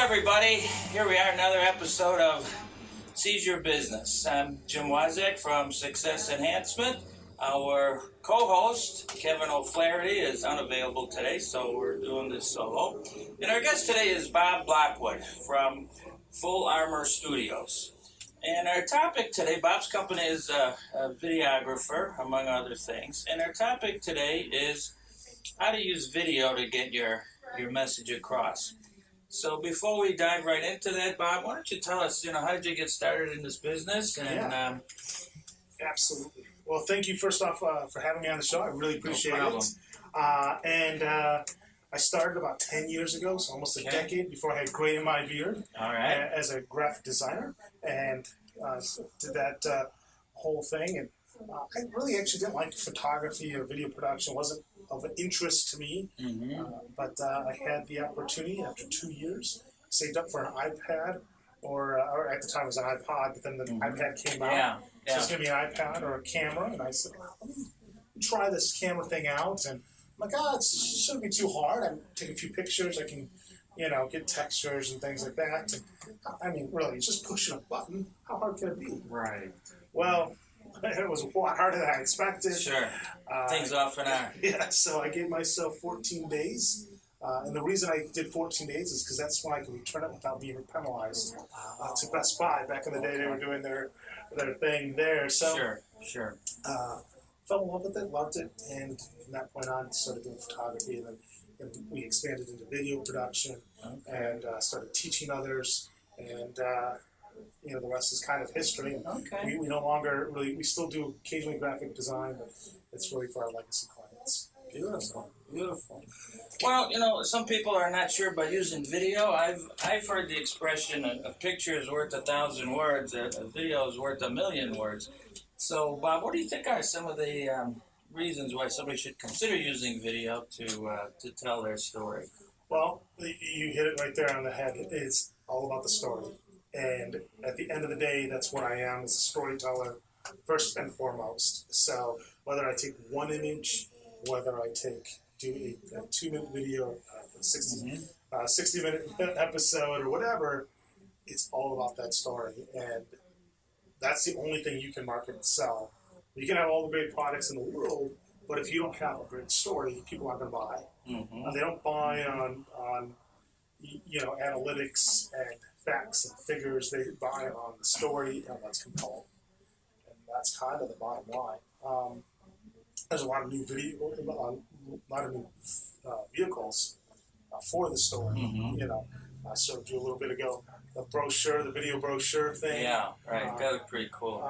everybody. Here we are, another episode of Seize Your Business. I'm Jim Waszak from Success Enhancement. Our co-host, Kevin O'Flaherty, is unavailable today, so we're doing this solo. And our guest today is Bob Lockwood from Full Armor Studios. And our topic today, Bob's company is a videographer, among other things. And our topic today is how to use video to get your message across. So before we dive right into that, Bob, why don't you tell us, how did you get started in this business? And Absolutely. Well, thank you first off for having me on the show. I really appreciate it. I started about 10 years ago, so almost a decade before I had gray in my beard. All right. As a graphic designer, and did that whole thing. And I really actually didn't like photography or video production. It wasn't of an interest to me. Mm-hmm. But I had the opportunity after 2 years, saved up for an iPad, or at the time it was an iPod, but then the iPad came out. Yeah. So it's going to be an iPad or a camera. And I said, well, let me try this camera thing out. And I'm like, it shouldn't be too hard. I take a few pictures. I can, get textures and things like that. And, I mean, really, it's just pushing a button. How hard can it be? Right. Well, it was a lot harder than I expected. Sure. Things often are. Yeah, so I gave myself 14 days. And the reason I did 14 days is because that's when I could return it without being penalized. To Best Buy, back in the day, they were doing their thing there. So Sure. Fell in love with it, loved it, and from that point on, started doing photography, and then we expanded into video production, and started teaching others, and the rest is kind of history. Okay. We no longer really, we still do occasionally graphic design, but it's really for our legacy clients. Beautiful. Well, some people are not sure about using video. I've heard the expression, a picture is worth 1,000 words, a video is worth 1,000,000 words. So, Bob, what do you think are some of the reasons why somebody should consider using video to tell their story? Well, you hit it right there on the head. It's all about the story. And at the end of the day, that's what I am, as a storyteller, first and foremost. So whether I take one image, whether I do a 2-minute video, 60-minute episode or whatever, it's all about that story. And that's the only thing you can market and sell. You can have all the great products in the world, but if you don't have a great story, people aren't going to buy. Mm-hmm. They don't buy on analytics and facts and figures. They buy on the story and what's compelling. And that's kind of the bottom line. There's a lot of new vehicles for the story. Mm-hmm. I showed you a little bit ago the video brochure thing. Yeah, right. That was pretty cool.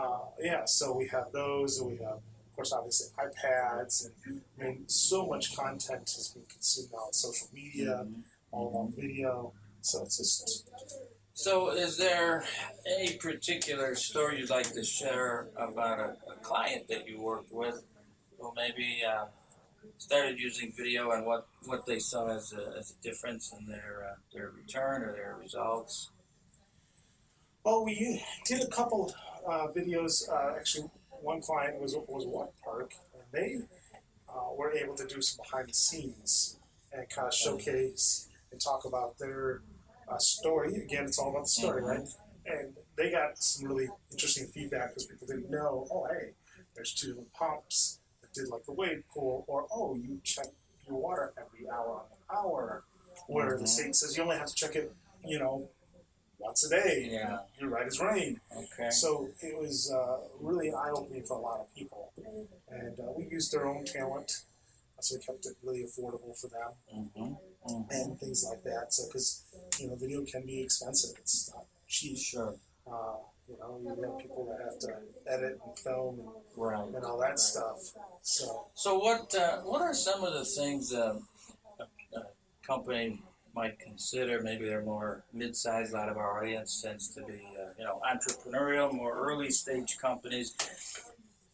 So we have those, and we have, of course, obviously iPads, and so much content has been consumed now on social media, all about video. So it's just. So, is there any particular story you'd like to share about a client that you worked with, who maybe started using video and what they saw as a difference in their return or their results? Well, we did a couple videos. Actually, one client was a water park, and they were able to do some behind the scenes and kind of showcase and talk about their story. Again, it's all about the story, right? And they got some really interesting feedback because people didn't know, hey, there's 2 different pumps that did like the wave pool, or, you check your water every hour on an hour, where the state says you only have to check it, once a day. Yeah. You're right as rain. Okay. So it was really eye-opening for a lot of people. And we used their own talent, so we kept it really affordable for them. And things like that. So, because, video can be expensive. It's not cheap. Sure. You have people that have to edit and film and all that stuff. So what are some of the things a company might consider? Maybe they're more mid-sized. A lot of our audience tends to be, entrepreneurial, more early-stage companies.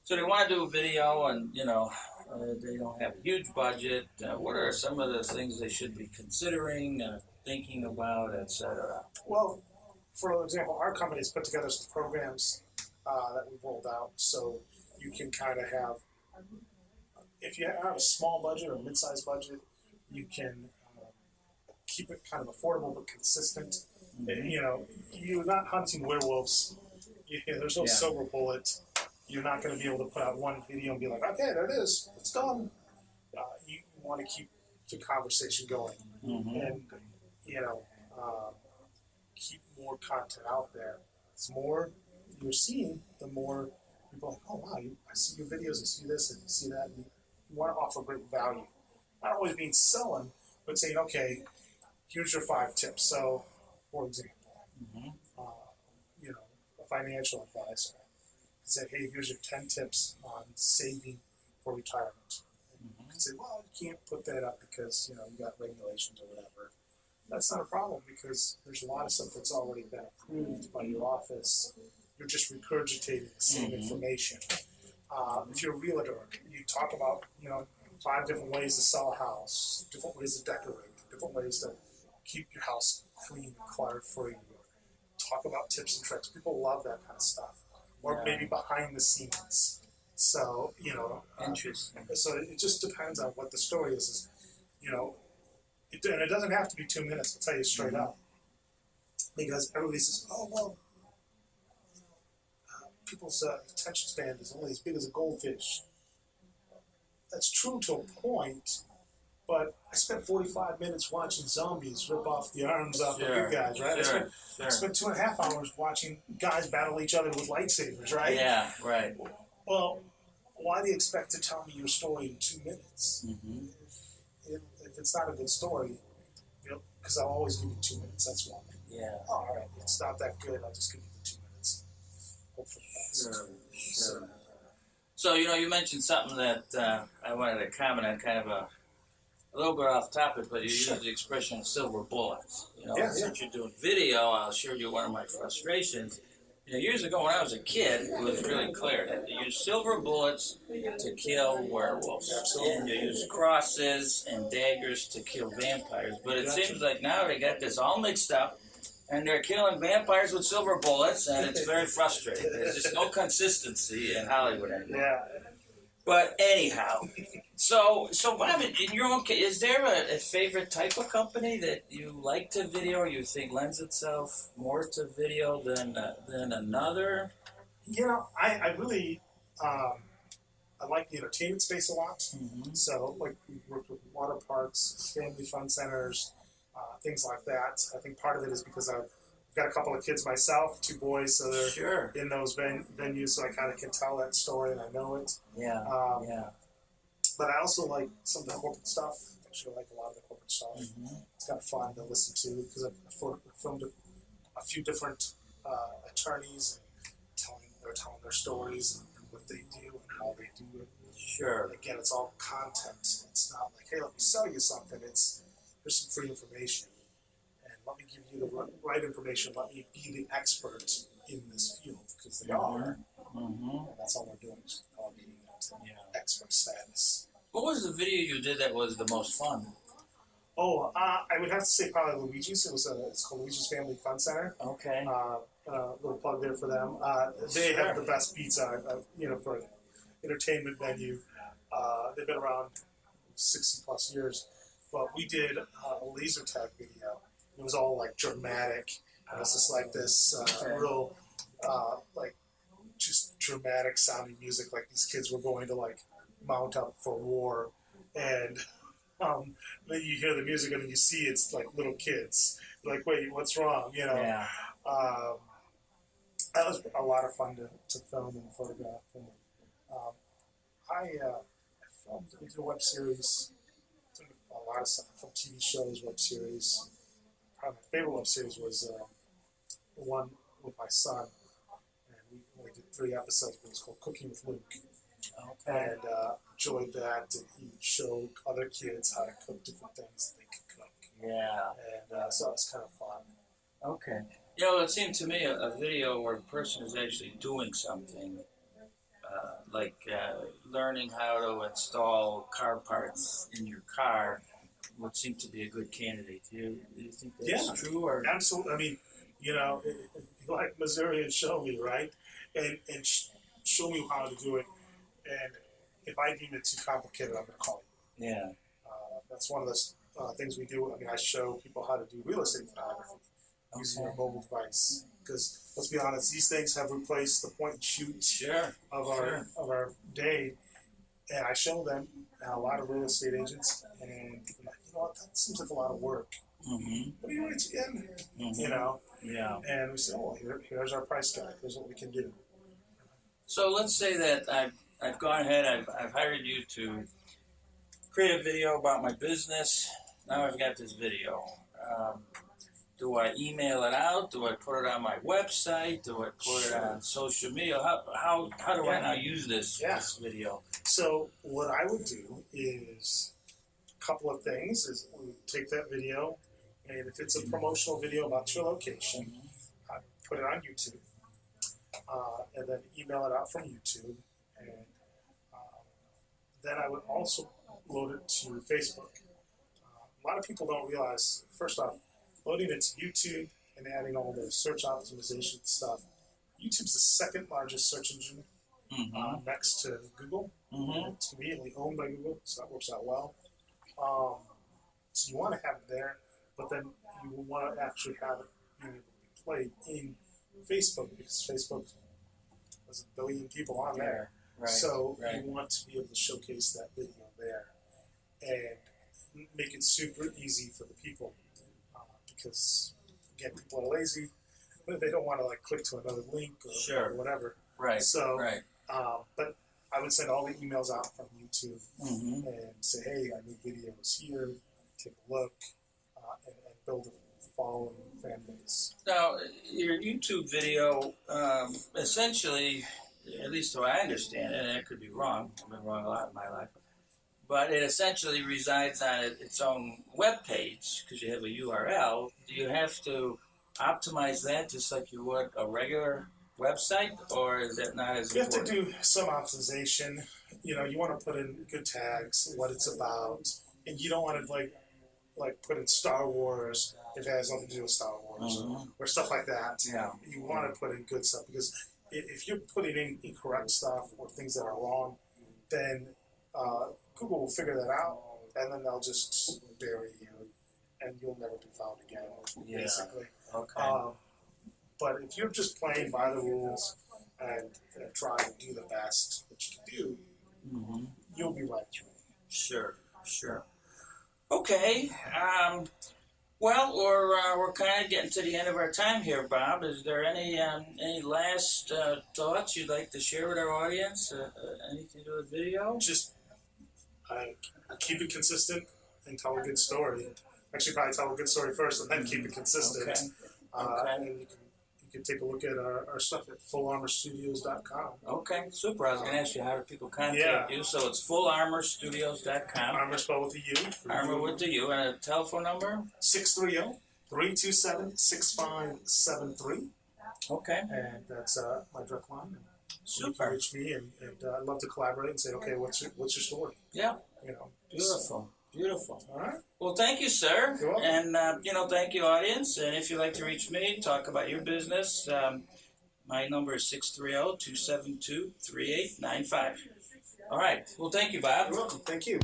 So they want to do a video, and they don't have a huge budget. What are some of the things they should be considering, thinking about, etc.? Well, for example, our company has put together some programs that we've rolled out, so you can kind of have, if you have a small budget or a mid-sized budget, you can keep it kind of affordable but consistent. You know, you're not hunting werewolves. There's no silver bullet. You're not going to be able to put out one video and be like, okay, there it is, it's done. You want to keep the conversation going, and keep more content out there. The more you're seeing, the more people are like, oh wow, I see your videos, I see this, and I see that. And you want to offer great value. Not always being selling, but saying, okay, here's your 5 tips. So, for example, a financial advisor said, hey, here's your 10 tips on saving for retirement. And you can say, well, you can't put that up because, you got regulations or whatever. That's not a problem because there's a lot of stuff that's already been approved by your office. You're just regurgitating the same information. If you're a realtor, you talk about, 5 different ways to sell a house, different ways to decorate, different ways to keep your house clean and clutter-free. Talk about tips and tricks. People love that kind of stuff. Or maybe behind the scenes. So, Interesting. So it just depends on what the story is. And it doesn't have to be 2 minutes, I'll tell you straight up. Because everybody says, oh, well, people's attention span is only as big as a goldfish. That's true to a point, but I spent 45 minutes watching zombies rip off the arms off the good guys, right? I spent 2.5 hours watching guys battle each other with lightsabers, right? Yeah, right. Well, why do you expect to tell me your story in 2 minutes? If it's not a good story, because I'll always give you 2 minutes, that's why. Yeah. Oh, all right, it's not that good, I'll just give you the 2 minutes. Hopefully Sure. So, you mentioned something that I wanted to comment on, kind of a little bit off topic, but you used the expression silver bullets. Since you're doing video, I'll share you one of my frustrations. Years ago when I was a kid, it was really clear that you use silver bullets to kill werewolves. Absolutely. And you use crosses and daggers to kill vampires. But it seems like now they got this all mixed up, and they're killing vampires with silver bullets, and it's very frustrating. There's just no consistency in Hollywood anymore. Yeah. But anyhow, so Bob, in your own case, is there a favorite type of company that you like to video, or you think lends itself more to video than another? I really I like the entertainment space a lot. So, like, we work with water parks, family fun centers, things like that. I think part of it is because I've got a couple of kids myself, 2 boys, so they're in those venues, so I kind of can tell that story and I know it. Yeah. But I also like some of the corporate stuff. Actually, I like a lot of the corporate stuff. It's kind of fun to listen to because I've filmed a few different attorneys and they're telling their stories and what they do and how they do it. Sure. And again, it's all content. It's not like, hey, let me sell you something. Here's some free information. And let me give you the right information. Let me be the expert in this field because they are. And that's all we're doing is getting that expert status. What was the video you did that was the most fun? Oh, I would have to say probably Luigi's. It's called Luigi's Family Fun Center. Okay. Little plug there for them. They have the best pizza, for an entertainment venue. They've been around 60 plus years. But we did a laser tag video. It was all like dramatic. It was just like this real, just dramatic sounding music. Like these kids were going to mount up for war, and then you hear the music and then you see it's like little kids. You're like, wait, what's wrong? Yeah. That was a lot of fun to film and photograph. And, I filmed a web series. A lot of stuff from TV shows, web series. Probably my favorite web series was the one with my son, and we only did 3 episodes, but it was called Cooking with Luke. Okay. And enjoyed that, and he showed other kids how to cook different things that they could cook. Yeah. And so it was kind of fun. Okay. It seemed to me a video where a person is actually doing something, like learning how to install car parts in your car, would seem to be a good candidate. Do you think that's true? Or? Absolutely. I mean, like Missouri and show me, right? And show me how to do it. And if I deem it too complicated, I'm going to call you. Yeah. That's one of the things we do. I mean, I show people how to do real estate photography. using your mobile device. Because let's be honest, these things have replaced the point and shoot of our day. And I show them a lot of real estate agents, and you know what, that seems like a lot of work. Mm-hmm. What are you rates again? Mm-hmm. You know? Yeah. And we say, oh, here's our price guide. Here's what we can do. So let's say that I've gone ahead, I've hired you to create a video about my business. Now I've got this video. Do I email it out? Do I put it on my website? Do I put it on social media? How do I now use this video? So what I would do is a couple of things. Is we would take that video, and if it's a promotional video about your location, I put it on YouTube, and then email it out from YouTube, and then I would also load it to Facebook. A lot of people don't realize, first off, loading it to YouTube and adding all the search optimization stuff. YouTube's the second largest search engine next to Google. It's immediately owned by Google, so that works out well. So you want to have it there, but then you want to actually have it being able to be played in Facebook, because Facebook has 1 billion people on there. So you want to be able to showcase that video there and make it super easy for the people. Because again, people are lazy, but they don't want to like click to another link or whatever. So, but I would send all the emails out from YouTube and say, hey, I need videos here. Take a look and build a following fan base. Now, your YouTube video, essentially, at least so I understand it, and I could be wrong. I've been wrong a lot in my life. But it essentially resides on its own web page because you have a URL. Do you have to optimize that just like you would a regular website, or is it not as important? You have to do some optimization. You know, you want to put in good tags, what it's about, and you don't want to like put in Star Wars if it has nothing to do with Star Wars or stuff like that. You want to put in good stuff, because if you're putting in incorrect stuff or things that are wrong, then Google will figure that out, and then they'll just bury you, and you'll never be found again, basically. But if you're just playing by the rules and trying to do the best that you can do, you'll be right. Sure. Okay. Well, we're kind of getting to the end of our time here, Bob. Is there any last thoughts you'd like to share with our audience? Anything to do with video? Just keep it consistent and tell a good story. Actually, probably tell a good story first and then keep it consistent. And you can take a look at our stuff at fullarmorstudios.com. Okay, super. I was going to ask you, how do people contact you? So it's fullarmorstudios.com. Armor spelled with a U. Armor with a U. And a telephone number? 630-327-6573. Okay. And that's my direct line. Super. You can reach me, and I'd love to collaborate and say, okay, what's your story? Yeah. You know. Beautiful. All right. Well, thank you, sir. You're welcome. And thank you, audience. And if you'd like to reach me, talk about your business, my number is 630-272-3895. All right. Well, thank you, Bob. You're welcome. Thank you.